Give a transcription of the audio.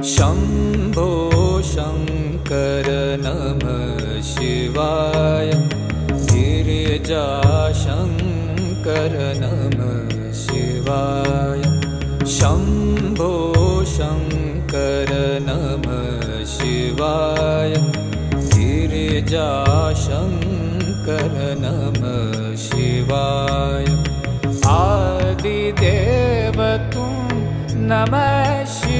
शम्भो शङ्कर नमः शिवाय गिरिजाशङ्कर नमः शिवाय शम्भो शङ्कर नमः शिवाय गिरिजाशङ्कर नमः शिवाय आदिदेव तुम नमः शिवाय